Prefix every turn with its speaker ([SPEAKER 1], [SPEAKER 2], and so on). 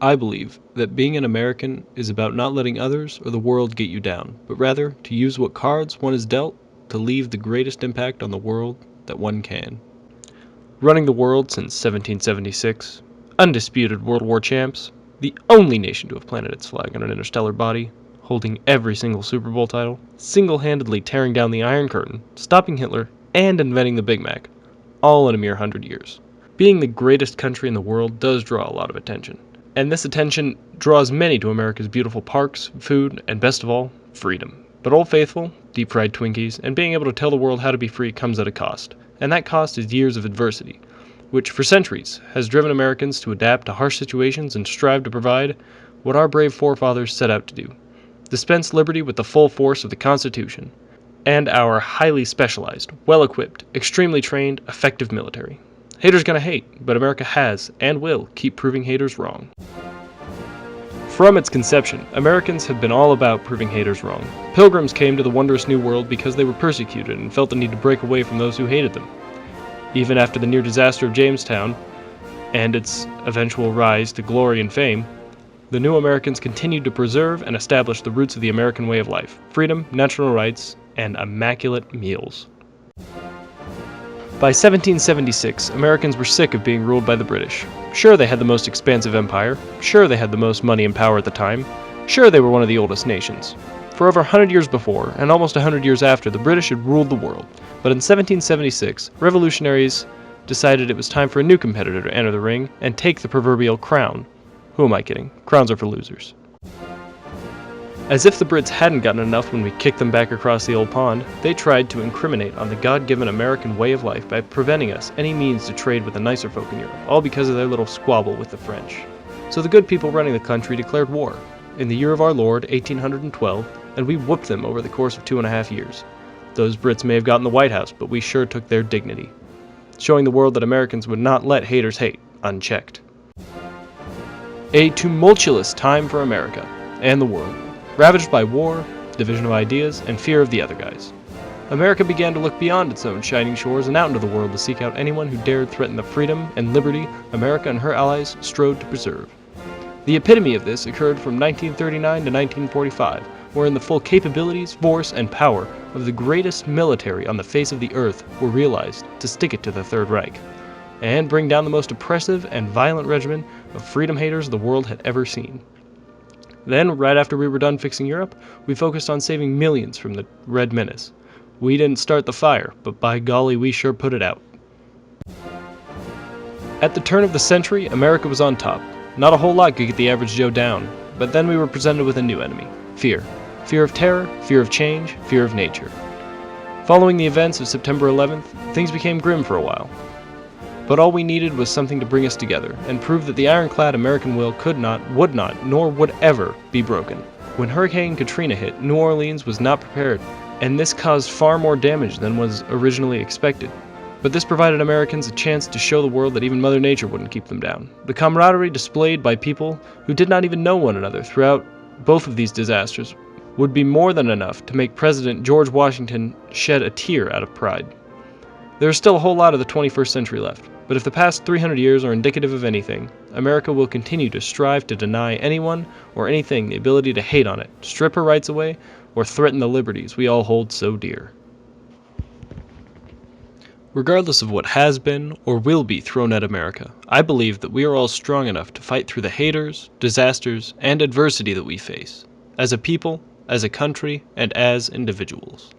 [SPEAKER 1] I believe that being an American is about not letting others or the world get you down, but rather to use what cards one is dealt to leave the greatest impact on the world that one can. Running the world since 1776, undisputed World War champs, the only nation to have planted its flag on an interstellar body, holding every single Super Bowl title, single-handedly tearing down the Iron Curtain, stopping Hitler, and inventing the Big Mac, all in a mere 100 years. Being the greatest country in the world does draw a lot of attention, and this attention draws many to America's beautiful parks, food, and best of all, freedom. But Old Faithful, deep-fried Twinkies, and being able to tell the world how to be free comes at a cost, and that cost is years of adversity, which for centuries has driven Americans to adapt to harsh situations and strive to provide what our brave forefathers set out to do: dispense liberty with the full force of the Constitution, and our highly specialized, well-equipped, extremely trained, effective military. Haters gonna hate, but America has and will keep proving haters wrong. From its conception, Americans have been all about proving haters wrong. Pilgrims came to the wondrous New World because they were persecuted and felt the need to break away from those who hated them. Even after the near disaster of Jamestown and its eventual rise to glory and fame, the new Americans continued to preserve and establish the roots of the American way of life: freedom, natural rights, and immaculate meals. By 1776, Americans were sick of being ruled by the British. Sure, they had the most expansive empire. Sure, they had the most money and power at the time. Sure, they were one of the oldest nations. For over 100 years before, and almost 100 years after, the British had ruled the world. But in 1776, revolutionaries decided it was time for a new competitor to enter the ring and take the proverbial crown. Who am I kidding? Crowns are for losers. As if the Brits hadn't gotten enough when we kicked them back across the old pond, they tried to incriminate on the God-given American way of life by preventing us any means to trade with the nicer folk in Europe, all because of their little squabble with the French. So the good people running the country declared war, in the year of our Lord, 1812, and we whooped them over the course of 2.5 years. Those Brits may have gotten the White House, but we sure took their dignity, showing the world that Americans would not let haters hate, unchecked. A tumultuous time for America, and the world. Ravaged by war, division of ideas, and fear of the other guys. America began to look beyond its own shining shores and out into the world to seek out anyone who dared threaten the freedom and liberty America and her allies strove to preserve. The epitome of this occurred from 1939 to 1945, wherein the full capabilities, force, and power of the greatest military on the face of the earth were realized to stick it to the Third Reich, and bring down the most oppressive and violent regimen of freedom haters the world had ever seen. Then, right after we were done fixing Europe, we focused on saving millions from the Red Menace. We didn't start the fire, but by golly, we sure put it out. At the turn of the century, America was on top. Not a whole lot could get the average Joe down, but then we were presented with a new enemy: fear. Fear of terror, fear of change, fear of nature. Following the events of September 11th, things became grim for a while. But all we needed was something to bring us together and prove that the ironclad American will could not, would not, nor would ever be broken. When Hurricane Katrina hit, New Orleans was not prepared, and this caused far more damage than was originally expected. But this provided Americans a chance to show the world that even Mother Nature wouldn't keep them down. The camaraderie displayed by people who did not even know one another throughout both of these disasters would be more than enough to make President George Washington shed a tear out of pride. There is still a whole lot of the 21st century left. But if the past 300 years are indicative of anything, America will continue to strive to deny anyone or anything the ability to hate on it, strip her rights away, or threaten the liberties we all hold so dear. Regardless of what has been or will be thrown at America, I believe that we are all strong enough to fight through the haters, disasters, and adversity that we face, as a people, as a country, and as individuals.